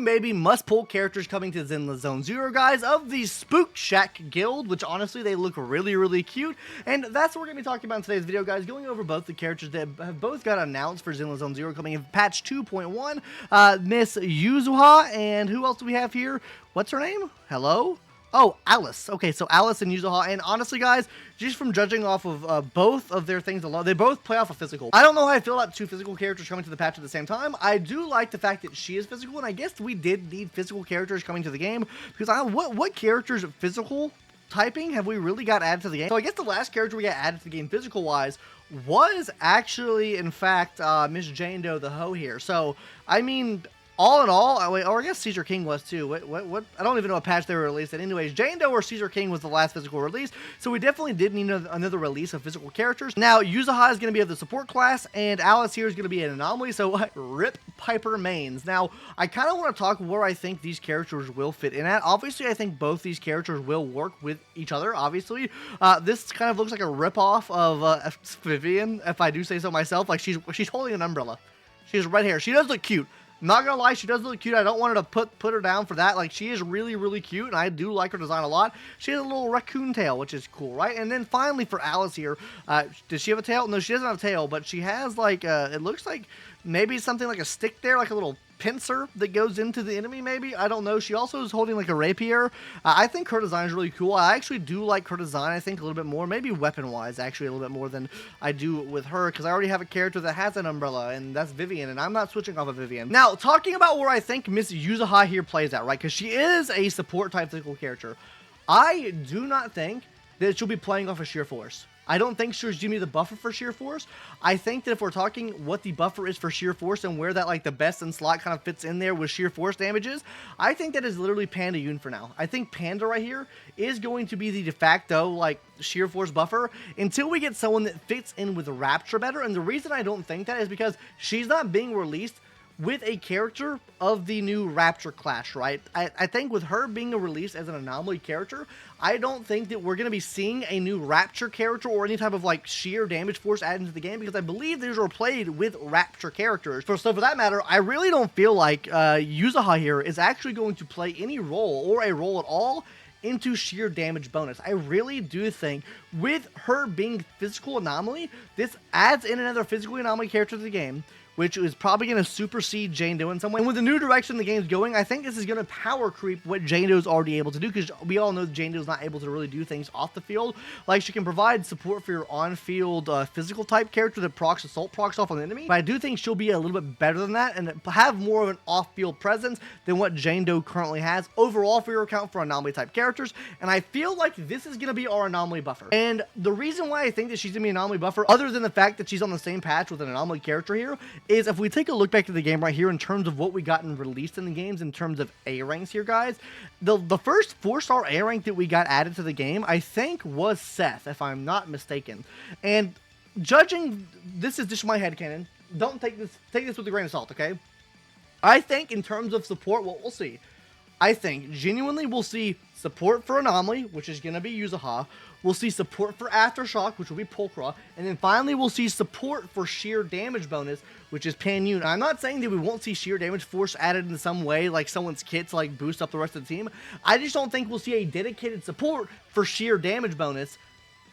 maybe must-pull characters coming to Zenless Zone Zero, guys, of the Spook Shack guild, which honestly, they look really, really cute. And that's what we're going to be talking about in today's video, guys, going over both the characters that have both got announced for Zenless Zone Zero coming in patch 2.1. Miss Yuzuha, and who else do we have here? What's her name? Hello? Oh, Alice. Okay, so Alice and Yuzuha, and honestly, guys, just from judging off of both of their things alone, they both play off of physical. I don't know how I feel about two physical characters coming to the patch at the same time. I do like the fact that she is physical, and I guess we did need physical characters coming to the game, because what characters physical typing have we really got added to the game? So I guess the last character we got added to the game physical-wise was actually, in fact, Miss Jane Doe the Hoe here. So, I mean, all in all, or I guess Caesar King was too. What? I don't even know what patch they were released. And anyways, Jane Doe or Caesar King was the last physical release, so we definitely did need another release of physical characters. Now, Yuzuha is going to be of the support class, and Alice here is going to be an anomaly, so rip Piper mains. Now, I kind of want to talk where I think these characters will fit in at. Obviously, I think both these characters will work with each other, obviously. This kind of looks like a ripoff of Vivian, if I do say so myself. Like, she's holding an umbrella. She has red hair. She does look cute. Not gonna lie, she does look cute. I don't want her to put her down for that. Like, she is really, really cute, and I do like her design a lot. She has a little raccoon tail, which is cool, right? And then finally for Alice here, does she have a tail? No, she doesn't have a tail, but she has, like, it looks like maybe something like a stick there, like a little pincer that goes into the enemy, maybe. I don't know. She also is holding like a rapier. I think her design is really cool. I actually do like her design, I think, a little bit more, maybe weapon-wise, actually, a little bit more than I do with her, because I already have a character that has an umbrella, and that's Vivian, and I'm not switching off of Vivian. Now, talking about where I think Miss Yuzuha here plays at, right, because she is a support-type physical character, I do not think that she'll be playing off of sheer force. I don't think she's giving me the buffer for sheer force. I think that if we're talking what the buffer is for sheer force and where that, like, the best in slot kind of fits in there with sheer force damages, I think that is literally Panda Yoon for now. I think Panda right here is going to be the de facto, like, sheer force buffer until we get someone that fits in with Rapture better. And the reason I don't think that is because she's not being released with a character of the new Rapture class, right? I think with her being released as an anomaly character, I don't think that we're going to be seeing a new Rapture character or any type of, like, sheer damage force added into the game, because I believe these were played with Rapture characters. So for that matter, I really don't feel like Yuzuha here is actually going to play any role or a role at all into sheer damage bonus. I really do think with her being physical anomaly, this adds in another physical anomaly character to the game, which is probably going to supersede Jane Doe in some way. And with the new direction the game's going, I think this is going to power creep what Jane Doe's already able to do, because we all know that Jane Doe's not able to really do things off the field. Like, she can provide support for your on-field physical type character that procs assault procs off on the enemy, but I do think she'll be a little bit better than that and have more of an off-field presence than what Jane Doe currently has overall for your account for anomaly type characters. And I feel like this is going to be our anomaly buffer. And the reason why I think that she's going to be an anomaly buffer, other than the fact that she's on the same patch with an anomaly character here, is if we take a look back to the game right here in terms of what we gotten released in the games in terms of A ranks here, guys, the first 4-star A rank that we got added to the game, I think, was Seth, if I'm not mistaken. And judging, this is just my headcanon, don't take this with a grain of salt, okay? I think in terms of support, what we'll see, I think genuinely we'll see support for Anomaly, which is going to be Yuzuha. We'll see support for Aftershock, which will be Pulchra. And then finally, we'll see support for sheer damage bonus, which is Pan Yoon. I'm not saying that we won't see sheer damage force added in some way, like someone's kit to, like, boost up the rest of the team. I just don't think we'll see a dedicated support for sheer damage bonus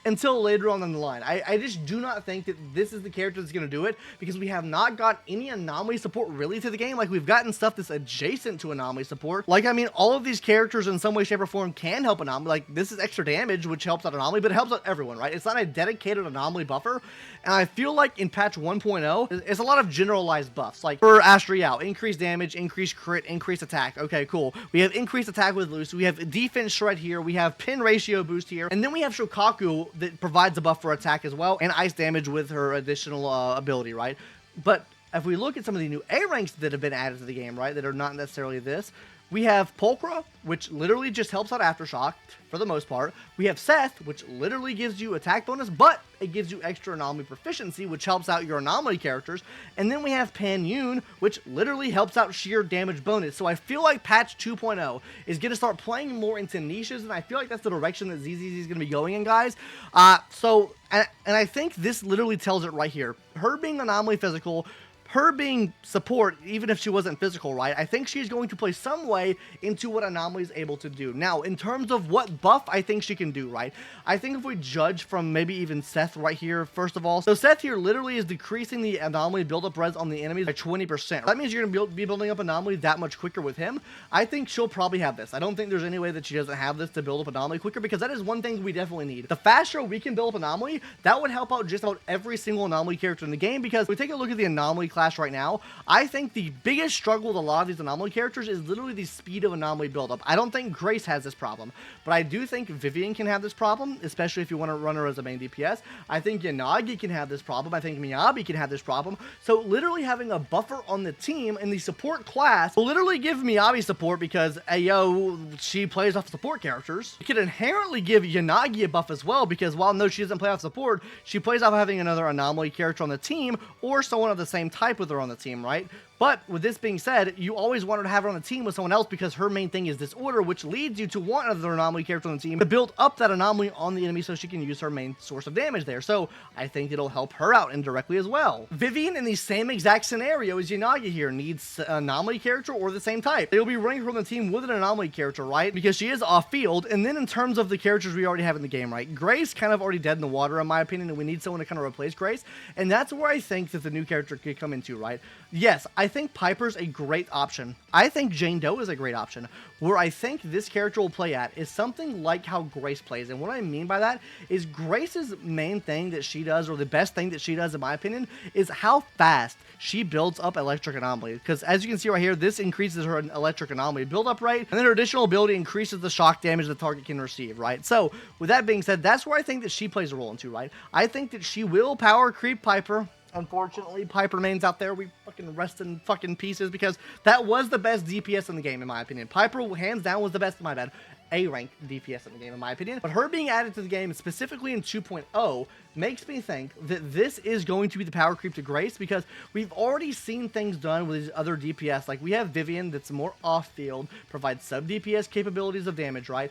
until later on in the line. I just do not think that this is the character that's going to do it, because we have not got any anomaly support really to the game. Like, we've gotten stuff that's adjacent to anomaly support. Like, I mean, all of these characters in some way, shape, or form can help anomaly. Like, this is extra damage, which helps out anomaly, but it helps out everyone, right? It's not a dedicated anomaly buffer. And I feel like in patch 1.0, it's a lot of generalized buffs. Like, for Astriel, increased damage, increased crit, increased attack. Okay, cool. We have increased attack with Luce. We have defense shred here. We have pin ratio boost here. And then we have Shokaku that provides a buff for attack as well, and ice damage with her additional ability, right? But if we look at some of the new A ranks that have been added to the game, right, that are not necessarily this, we have Pulchra, which literally just helps out Aftershock for the most part. We have Seth, which literally gives you attack bonus, but it gives you extra anomaly proficiency, which helps out your anomaly characters. And then we have Pan Yoon, which literally helps out sheer damage bonus. So I feel like patch 2.0 is going to start playing more into niches, and I feel like that's the direction that ZZZ is going to be going in, guys. And I think this literally tells it right here. Her being anomaly physical, her being support, even if she wasn't physical, right, I think she's going to play some way into what Anomaly is able to do. Now, in terms of what buff I think she can do, right, I think if we judge from maybe even Seth right here, first of all, so Seth here literally is decreasing the Anomaly build-up res on the enemies by 20%. That means you're going to be building up Anomaly that much quicker with him. I think she'll probably have this. I don't think there's any way that she doesn't have this to build up Anomaly quicker, because that is one thing we definitely need. The faster we can build up Anomaly, that would help out just about every single Anomaly character in the game, because if we take a look at the Anomaly class right now, I think the biggest struggle with a lot of these Anomaly characters is literally the speed of Anomaly buildup. I don't think Grace has this problem, but I do think Vivian can have this problem, especially if you want to run her as a main DPS. I think Yanagi can have this problem. I think Miyabi can have this problem. So literally having a buffer on the team in the support class will literally give Miyabi support, because Ayo, she plays off support characters. It could inherently give Yanagi a buff as well, because while no, she doesn't play off support, she plays off having another Anomaly character on the team, or someone of the same type with her on the team, right? But with this being said, you always want her to have her on the team with someone else, because her main thing is disorder, which leads you to want another Anomaly character on the team to build up that Anomaly on the enemy so she can use her main source of damage there. So I think it'll help her out indirectly as well. Vivian, in the same exact scenario as Yanagi here, needs an Anomaly character or the same type. They'll be running her on the team with an Anomaly character, right? Because she is off field. And then in terms of the characters we already have in the game, right? Grace kind of already dead in the water, in my opinion, and we need someone to kind of replace Grace. And that's where I think that the new character could come into, right? Yes, I think Piper's a great option. I think Jane Doe is a great option. Where I think this character will play at is something like how Grace plays. And what I mean by that is Grace's main thing that she does, or the best thing that she does in my opinion, is how fast she builds up Electric Anomaly. Because as you can see right here, this increases her Electric Anomaly build-up rate, and then her additional ability increases the shock damage the target can receive, right? So with that being said, that's where I think that she plays a role into, right? I think that she will power creep Piper. Unfortunately, Piper remains out there. We fucking rest in fucking pieces, because that was the best DPS in the game, in my opinion. Piper, hands down, was the best, my bad, A-rank DPS in the game, in my opinion. But her being added to the game, specifically in 2.0, makes me think that this is going to be the power creep to Grace, because we've already seen things done with these other DPS. Like, we have Vivian that's more off-field, provides sub-DPS capabilities of damage, right?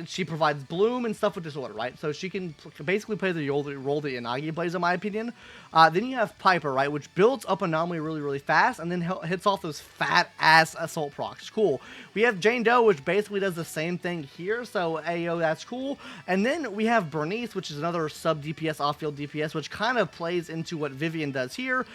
She provides bloom and stuff with disorder, right? So she can basically play the role that Yanagi plays, in my opinion. Then you have Piper, right, which builds up Anomaly really, really fast, and then hits off those fat-ass assault procs. Cool. We have Jane Doe, which basically does the same thing here, so Ayo, that's cool. And then we have Bernice, which is another sub-DPS, off-field DPS, which kind of plays into what Vivian does here.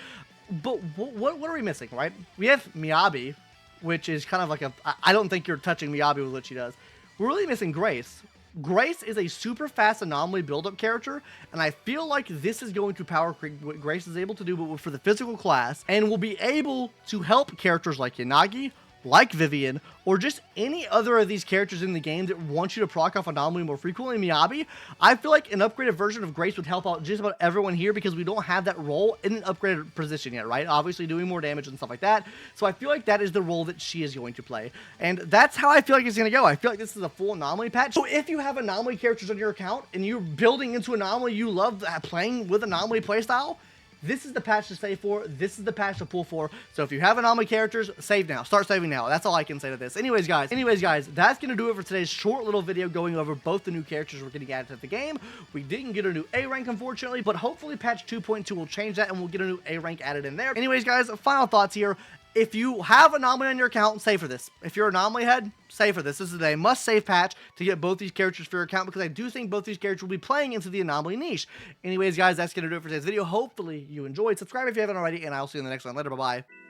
But what are we missing, right? We have Miyabi, which is kind of like I don't think you're touching Miyabi with what she does. We're really missing Grace. Grace is a super fast Anomaly build-up character, and I feel like this is going to power creep what Grace is able to do, but for the physical class, and will be able to help characters like Yanagi, like Vivian, or just any other of these characters in the game that want you to proc off Anomaly more frequently. Miyabi, I feel like an upgraded version of Grace would help out just about everyone here, because we don't have that role in an upgraded position yet, right? Obviously doing more damage and stuff like that. So I feel like that is the role that she is going to play. And that's how I feel like it's going to go. I feel like this is a full Anomaly patch. So if you have Anomaly characters on your account and you're building into Anomaly, you love playing with Anomaly playstyle, this is the patch to save for. This is the patch to pull for. So if you have Anomaly characters, save now. Start saving now. That's all I can say to this. Anyways, guys, that's going to do it for today's short little video going over both the new characters we're getting added to the game. We didn't get a new A rank, unfortunately, but hopefully patch 2.2 will change that, and we'll get a new A rank added in there. Anyways, guys, final thoughts here. If you have Anomaly on your account, save for this. If you're an Anomaly head, save for this. This is a must-save patch to get both these characters for your account, because I do think both these characters will be playing into the Anomaly niche. Anyways, guys, that's going to do it for today's video. Hopefully you enjoyed. Subscribe if you haven't already, and I'll see you in the next one. Later, bye-bye.